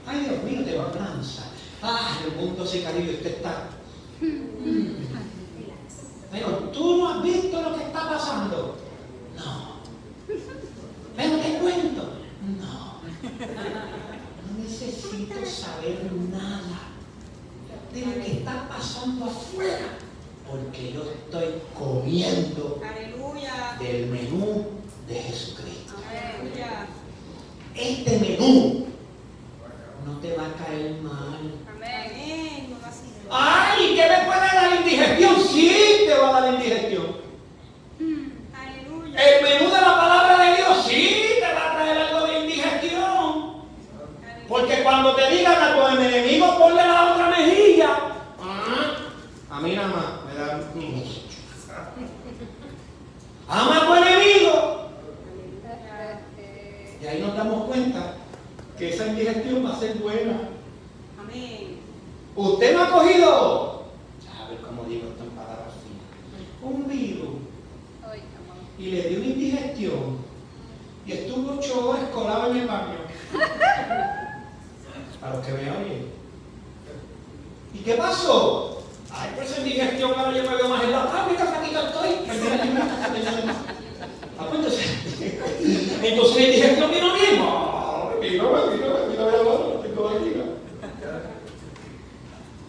Ay, Dios mío, templanza. Ah, el mundo se cayó y usted está. Pero tú no has visto lo que está pasando. No. Pero te cuento. No. No necesito saber nada de lo que está pasando afuera, porque yo estoy comiendo Aleluya. del menú de Jesucristo. Aleluya. Este menú no te va a caer mal. Amén. No así. ¡Ay! ¿Qué me puede dar indigestión? Sí, te va a dar indigestión. Aleluya. El menú de la palabra de Dios sí te va a traer algo de indigestión. Porque cuando te digan a tu enemigo, ponle la otra mejilla. A mí nada más me da. Ama a tu enemigo. Y ahí nos damos cuenta que esa indigestión va a ser buena. Amén. Usted no ha cogido, a ver cómo digo esto en palabras finas, un virus y le dio una indigestión y estuvo 8 horas colado en el baño. A los que me oyen. ¿Y qué pasó? Ay, pues en digestión ahora yo me veo más en la fábrica, flaquita estoy. Ah, pues entonces en digestión vino mismo. Mira, tengo barriga.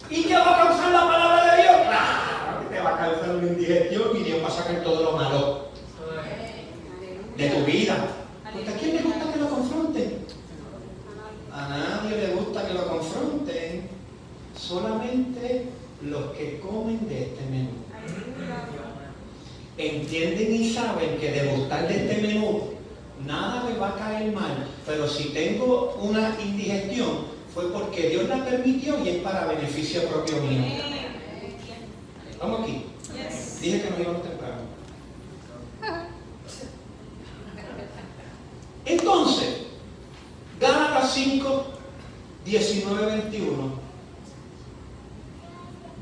¿Y qué va a causar la palabra de Dios? Claro que te va a causar una indigestión y Dios va a sacar todo lo malo de tu vida. Porque ¿a quién le gusta que lo confronten? A nadie le gusta que lo confronten. Solamente los que comen de este menú. Entienden y saben que degustar de este menú nada me va a caer mal. Pero si tengo una indigestión, fue porque Dios la permitió y es para beneficio propio mío. Vamos aquí. Dije que nos íbamos temprano. Entonces, Gálatas 5, 19, 21.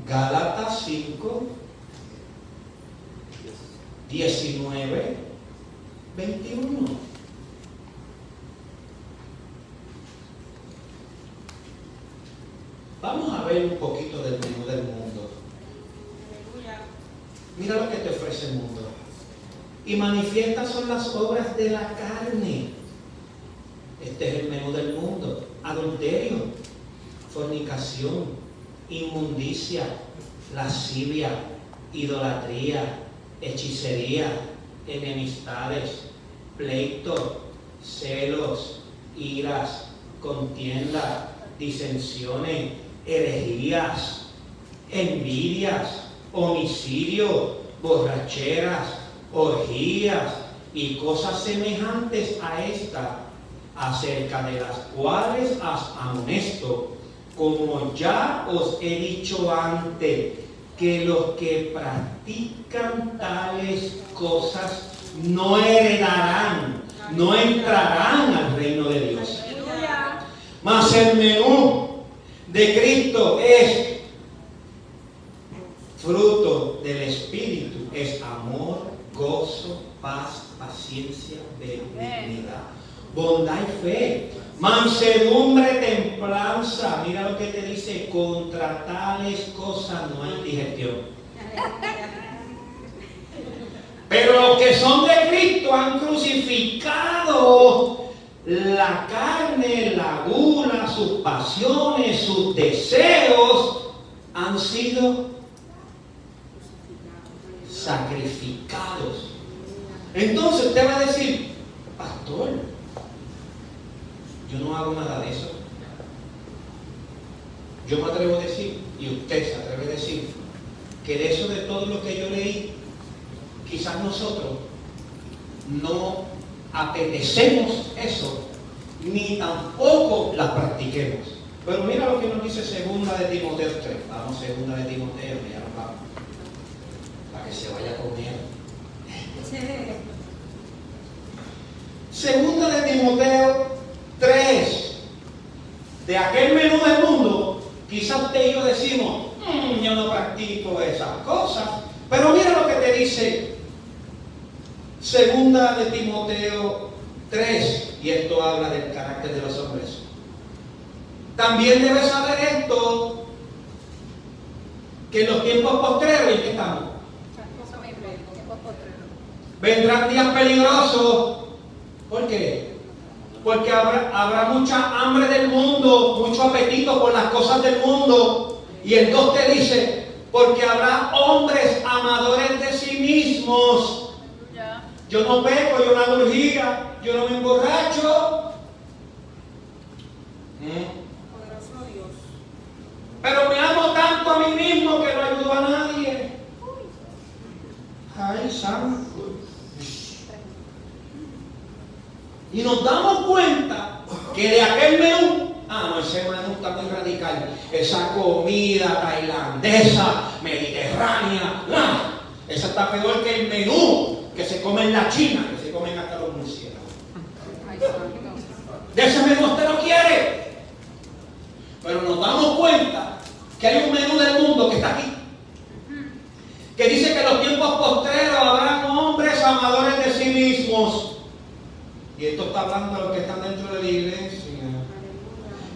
Gálatas 5, 19, 21. Vamos a ver un poquito del menú del mundo. Mira lo que te ofrece el mundo. Y manifiestas son las obras de la carne. Este es el menú del mundo. Adulterio, fornicación, inmundicia, lascivia, idolatría, hechicería, enemistades, pleito, celos, iras, contiendas, disensiones, herejías, envidias, homicidio, borracheras, orgías y cosas semejantes a esta, acerca de las cuales os amonesto, como ya os he dicho antes, que los que practican tales cosas no heredarán, no entrarán al reino de Dios. Aleluya. Mas el menú de Cristo es fruto del Espíritu, es amor, gozo, paz, paciencia, benignidad, bondad y fe, mansedumbre, templanza. Mira lo que te dice: contra tales cosas no hay digestión. Pero los que son de Cristo han crucificado la carne, la gula, sus pasiones, sus deseos han sido sacrificados. Entonces usted va a decir: pastor, yo no hago nada de eso. Yo me atrevo a decir, y usted se atreve a decir, que de eso, de todo lo que yo leí, quizás nosotros no apetecemos eso, ni tampoco la practiquemos. Pero mira lo que nos dice segunda de Timoteo 3. Vamos, segunda de Timoteo, ya nos vamos, para que se vaya con él. Segunda de Timoteo 3. De aquel menú del mundo, quizás usted y yo decimos: yo no practico esas cosas. Pero mira lo que te dice segunda de Timoteo 3, y esto habla del carácter de los hombres. También debes saber esto, que en los tiempos postreros, ¿en qué estamos? Vendrán días peligrosos. ¿Por qué? Porque habrá mucha hambre del mundo, mucho apetito por las cosas del mundo. Y el 2 te dice: porque habrá hombres amadores de sí mismos. Yo no peco, yo no hago orgía, yo no me emborracho. Poderoso Dios. Pero me amo tanto a mí mismo que no ayudo a nadie. Ay, santo. Y nos damos cuenta que de aquel menú, no, ese menú está muy radical. Esa comida tailandesa, mediterránea, esa está peor que el menú que se come en la China, que se comen hasta los murciélagos. De ese menú usted no quiere. Pero nos damos cuenta que hay un menú del mundo que está aquí, que dice que en los tiempos postreros habrán hombres amadores de sí mismos. Y esto está hablando de los que están dentro de la iglesia,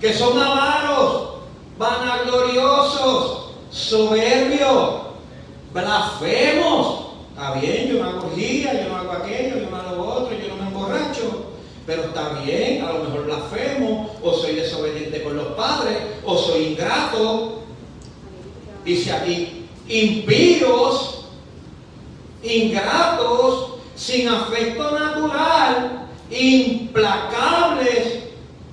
que son avaros, vanagloriosos, soberbios, blasfemos. Está bien, yo no hago orgía, yo no hago aquello, yo no hago lo otro, yo no me emborracho. Pero está bien, a lo mejor blasfemo, o soy desobediente con los padres, o soy ingrato. Dice aquí: impíos, ingratos, sin afecto natural, implacables,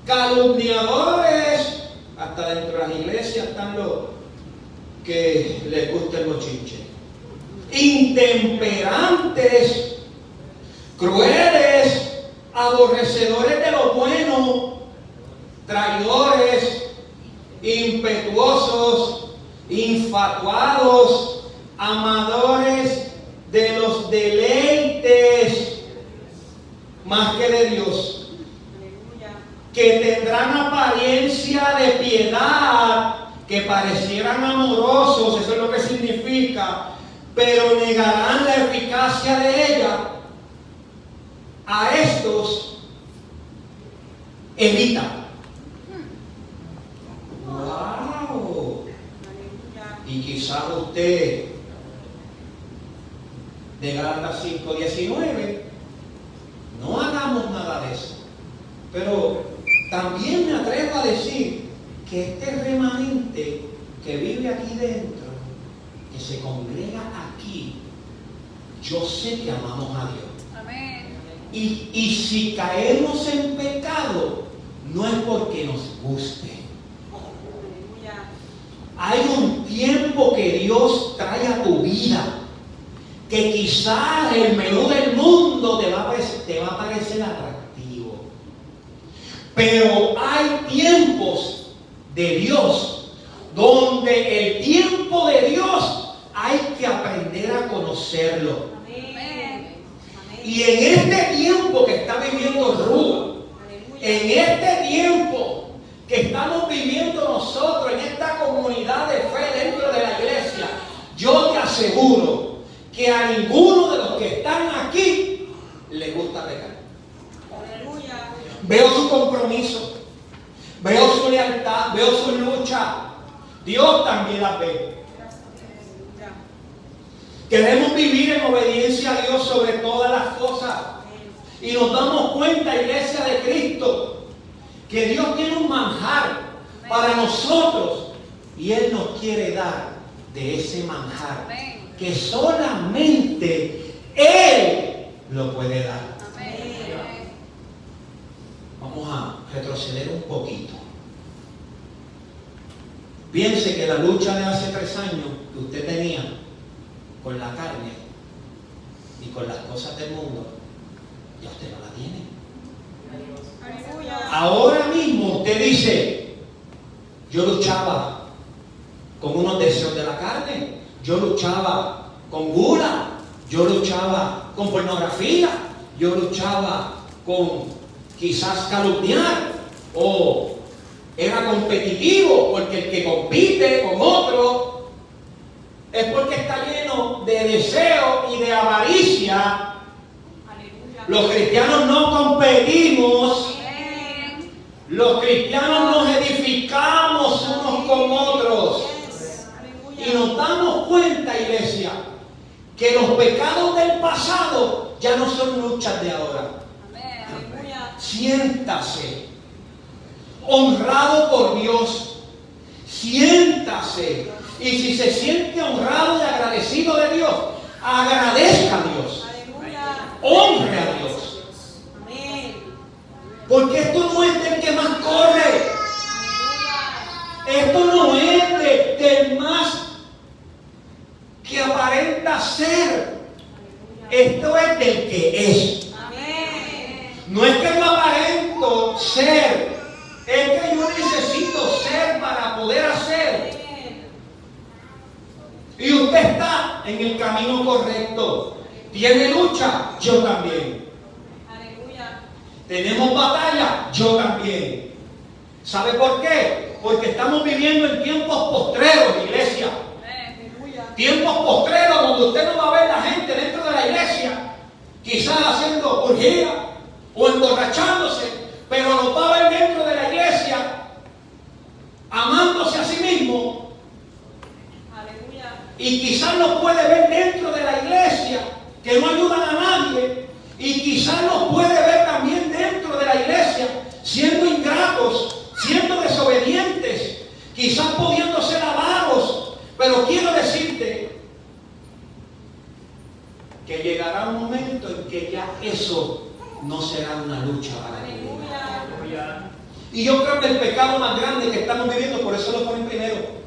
calumniadores. Hasta dentro de las iglesias están los que les gusta el bochinche. Intemperantes, crueles, aborrecedores de lo bueno, traidores, impetuosos, infatuados, amadores de los deleites más que de Dios, que tendrán apariencia de piedad, que parecieran amorosos, eso es lo que significa, pero negarán la eficacia de ella. A estos evita. ¡Wow! Y quizás usted de Gálatas 5:19, no hagamos nada de eso. Pero también me atrevo a decir que este remanente que vive aquí dentro, que se congrega aquí, yo sé que amamos a Dios. Amén. Y si caemos en pecado, no es porque nos guste. Aleluya. Hay un tiempo que Dios trae a tu vida, que quizás el menú del mundo te va a parecer atractivo. Pero hay tiempos de Dios, donde el tiempo de Dios hay que aprender a conocerlo. Amén. Y en este tiempo que está viviendo Ruth, en este tiempo que estamos viviendo nosotros, en esta comunidad de fe dentro de la iglesia, yo te aseguro que a ninguno de los que están aquí le gusta pecar. Aleluya. Veo su compromiso, veo su lealtad, veo su lucha. Dios también la ve. Queremos vivir en obediencia a Dios sobre todas las cosas. Y nos damos cuenta, iglesia de Cristo, que Dios tiene un manjar para nosotros. Y Él nos quiere dar de ese manjar, que solamente Él lo puede dar. Vamos a retroceder un poquito. Piense que la lucha de hace 3 años que usted tenía con la carne y con las cosas del mundo, ya usted no la tiene. Aleluya. Ahora mismo usted dice, yo luchaba con unos deseos de la carne, yo luchaba con gula, yo luchaba con pornografía, yo luchaba con quizás calumniar, o era competitivo, porque el que compite con otro es porque está lleno de deseo y de avaricia. Aleluya. Los cristianos no competimos, los cristianos nos edificamos unos con otros. Yes. Y Aleluya. nos damos cuenta, iglesia, que los pecados del pasado ya no son luchas de ahora. Aleluya. Siéntase honrado por Dios. Siéntase. Y si se siente honrado y agradecido de Dios, agradezca a Dios. Aleluya. Honre a Dios. Amén. Porque esto no es del que más corre. Esto no es del más que aparenta ser. Esto es del que es. Amén. No es que yo aparento ser, es que yo necesito ser para poder hacer. Y usted está en el camino correcto. ¿Tiene lucha? Yo también. Aleluya. ¿Tenemos batalla? Yo también. ¿Sabe por qué? Porque estamos viviendo en tiempos postreros, iglesia. Aleluya. Tiempos postreros donde usted no va a ver la gente dentro de la iglesia, quizás haciendo orgía o emborrachándose, pero los va a ver dentro de la iglesia, amándose a sí mismo. Aleluya. Y quizás los puede ver dentro de la iglesia, que no ayudan a nadie. Y quizás los puede ver también dentro de la iglesia, siendo ingratos, siendo desobedientes, quizás pudiendo ser avaros. Pero quiero decirte que llegará un momento en que ya eso no será una lucha para ti. Aleluya. Y yo creo que el pecado más grande que estamos viviendo, por eso lo ponen primero,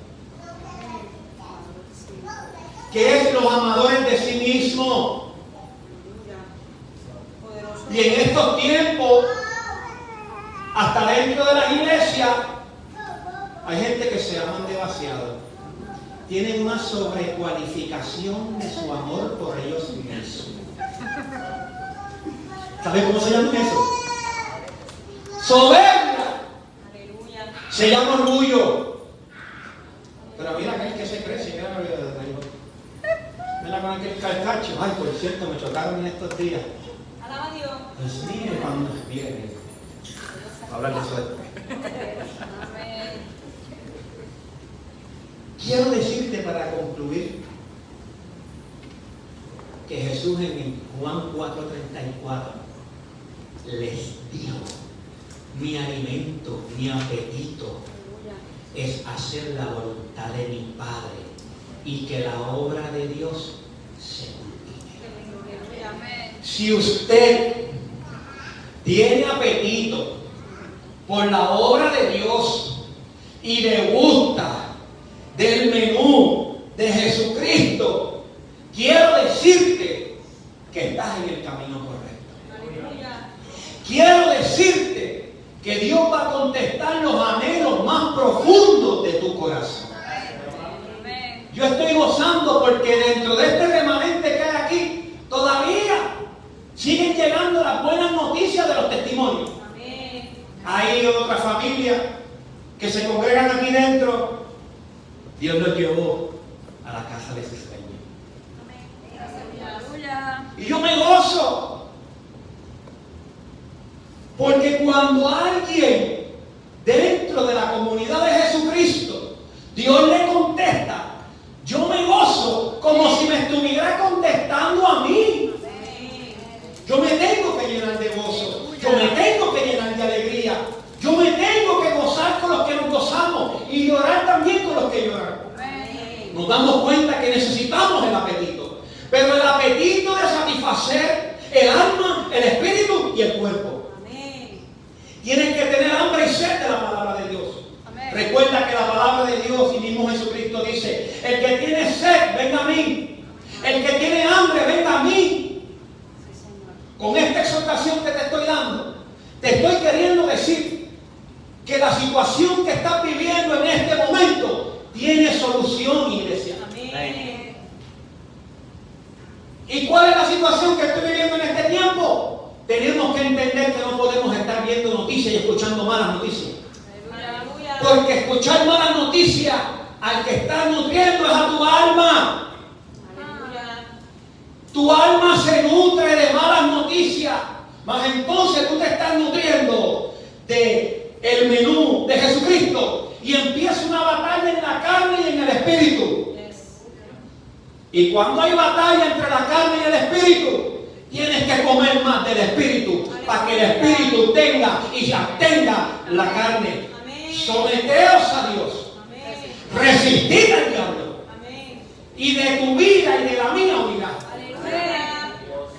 que es los amadores de sí mismos. Poderoso. Y en estos tiempos, hasta dentro de las iglesias, hay gente que se aman demasiado. Tienen una sobrecualificación de su amor por ellos mismos. ¿Saben cómo se llama eso? Soberbia. Aleluya. Se llama orgullo. Pero mira aquel que se crece, mira la vida de Dios. Mira con aquel carcacho. Ay, por cierto, me chocaron en estos días. Alaba a Dios. Pues mire cuando... Mire, hablar de eso después. Quiero decirte para concluir que Jesús en Juan 4:34 les dijo: mi alimento, mi apetito es hacer la voluntad de mi Padre y que la obra de Dios se culmine. Si usted tiene apetito por la obra de Dios y le gusta del menú de Jesucristo, quiero decirte que estás en el camino correcto. Aleluya. Quiero decirte que Dios va a contestar los anhelos más profundos de tu corazón. Amén. Yo estoy gozando porque dentro de este remanente que hay aquí, todavía siguen llegando las buenas noticias de los testimonios. Amén. Hay otra familia que se congregan aquí dentro. Dios los llevó a la casa de sus sueños. Aleluya. Y yo me gozo. Porque cuando alguien dentro de la comunidad de Jesucristo, Dios le contesta, yo me gozo como si me estuviera contestando a mí. Yo me tengo que llenar de gozo. Yo me tengo que llenar de alegría. Yo me tengo que gozar con los que nos gozamos y llorar también con los que lloran. Amén. Nos damos cuenta que necesitamos el apetito. Pero el apetito de satisfacer el alma, el espíritu y el cuerpo. Amén. Tienes que tener hambre y sed de la palabra de Dios. Amén. Recuerda que la palabra de Dios y mismo Jesucristo dice, el que tiene sed, venga a mí. El que tiene hambre, venga a mí. Con esta exhortación que te estoy dando, te estoy queriendo decir que la situación que estás viviendo en este momento tiene solución, iglesia. Amén. ¿Y cuál es la situación que estoy viviendo en este tiempo? Tenemos que entender que no podemos estar viendo noticias y escuchando malas noticias. Aleluya. Porque escuchar malas noticias al que está nutriendo es a tu alma. Aleluya. Tu alma se nutre de malas noticias. Mas entonces tú te estás nutriendo de el menú de Jesucristo. Y empieza una batalla en la carne y en el espíritu. Yes. Y cuando hay batalla entre la carne y el espíritu, tienes que comer más del espíritu para que el espíritu tenga y se abstenga la carne. Amén. Someteos a Dios. Amén. Resistid al diablo. Amén. Y de tu vida y de la mía huirá. Aleluya.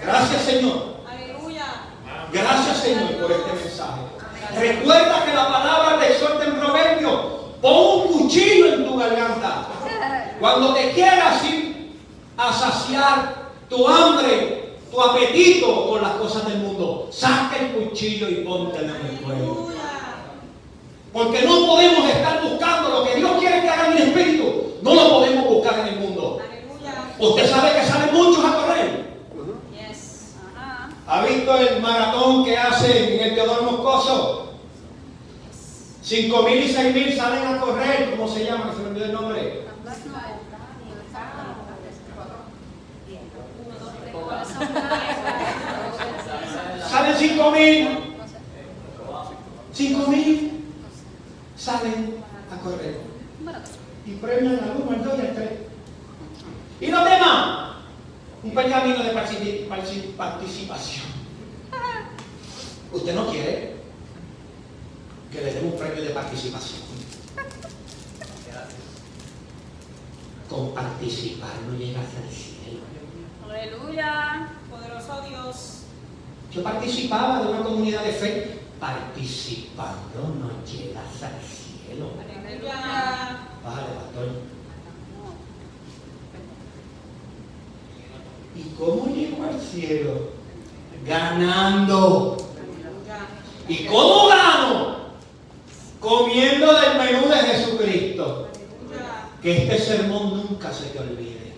Gracias, Señor. Aleluya. Gracias, Señor, por este mensaje. Recuerda que la palabra te exhorta en Proverbios: pon un cuchillo en tu garganta. Cuando te quieras ir a saciar tu hambre, tu apetito por las cosas del mundo, saca el cuchillo y póntelo en el cuello. Aleluya. Porque no podemos estar buscando lo que Dios quiere que haga en el espíritu. No lo podemos buscar en el mundo. Aleluya. Usted sabe que salen muchos a correr. Yes. Ajá. ¿Ha visto el maratón que hacen en el Teodoro Moscoso? 5.000 y 6.000 salen a correr. ¿Cómo se llama? Que se me olvidó el nombre. Salen 5.000. 5.000 salen a correr. Y premian al 1, al 2 y al 3. ¿Y los demás? Un pergamino de participación. ¿Usted no quiere que le den un premio de participación? Con participar no llegas al cielo. Aleluya. Poderoso Dios. Yo participaba de una comunidad de fe. Participando no llegas al cielo. Aleluya. Bájale, pastor. ¿Y cómo llego al cielo? Ganando. Aleluya. ¿Y cómo gano? Comiendo del menú de Jesucristo. Aleluya. Que este sermón nunca se te olvide.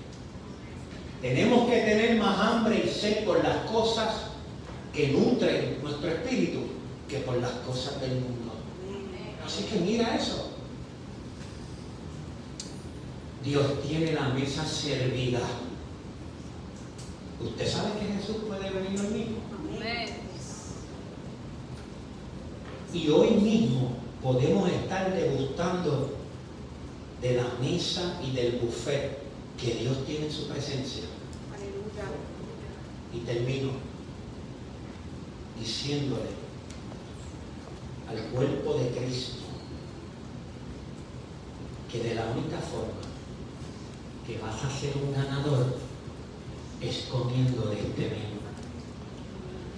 Tenemos que tener más hambre y sed por las cosas que nutren nuestro espíritu que por las cosas del mundo. Así que mira eso. Dios tiene la mesa servida. ¿Usted sabe que Jesús puede venir hoy mismo? Amén. Y hoy mismo podemos estar degustando de la mesa y del buffet que Dios tiene en su presencia. Aleluya. Y termino diciéndole al cuerpo de Cristo que de la única forma que vas a ser un ganador es comiendo de este menú.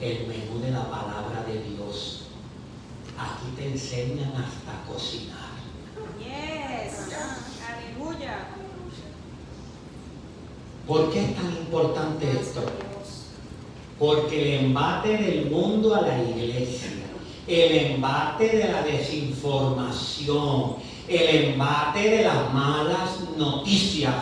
el menú de la palabra de Dios. Aquí te enseñan hasta cocinar. Yes. Aleluya. ¿Por qué es tan importante esto? Porque el embate del mundo a la iglesia, el embate de la desinformación, el embate de las malas noticias,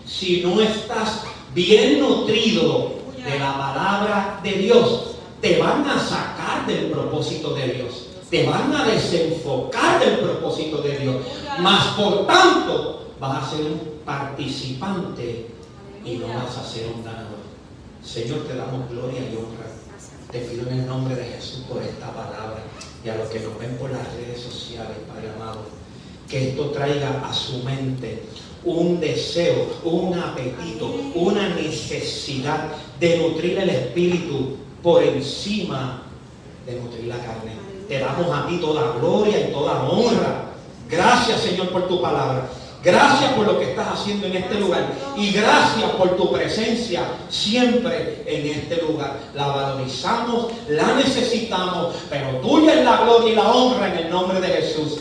si no estás bien nutrido de la palabra de Dios, te van a sacar del propósito de Dios, te van a desenfocar del propósito de Dios, mas por tanto vas a ser un participante y no vas a ser un ganador. Señor, te damos gloria y honra. Te pido en el nombre de Jesús por esta palabra y a los que nos ven por las redes sociales, Padre amado, que esto traiga a su mente un deseo, un apetito, una necesidad de nutrir el espíritu por encima de nutrir la carne. Te damos a ti toda gloria y toda honra. Gracias, Señor, por tu palabra. Gracias por lo que estás haciendo en este lugar y gracias por tu presencia siempre en este lugar. La valorizamos, la necesitamos, pero tuya es la gloria y la honra en el nombre de Jesús.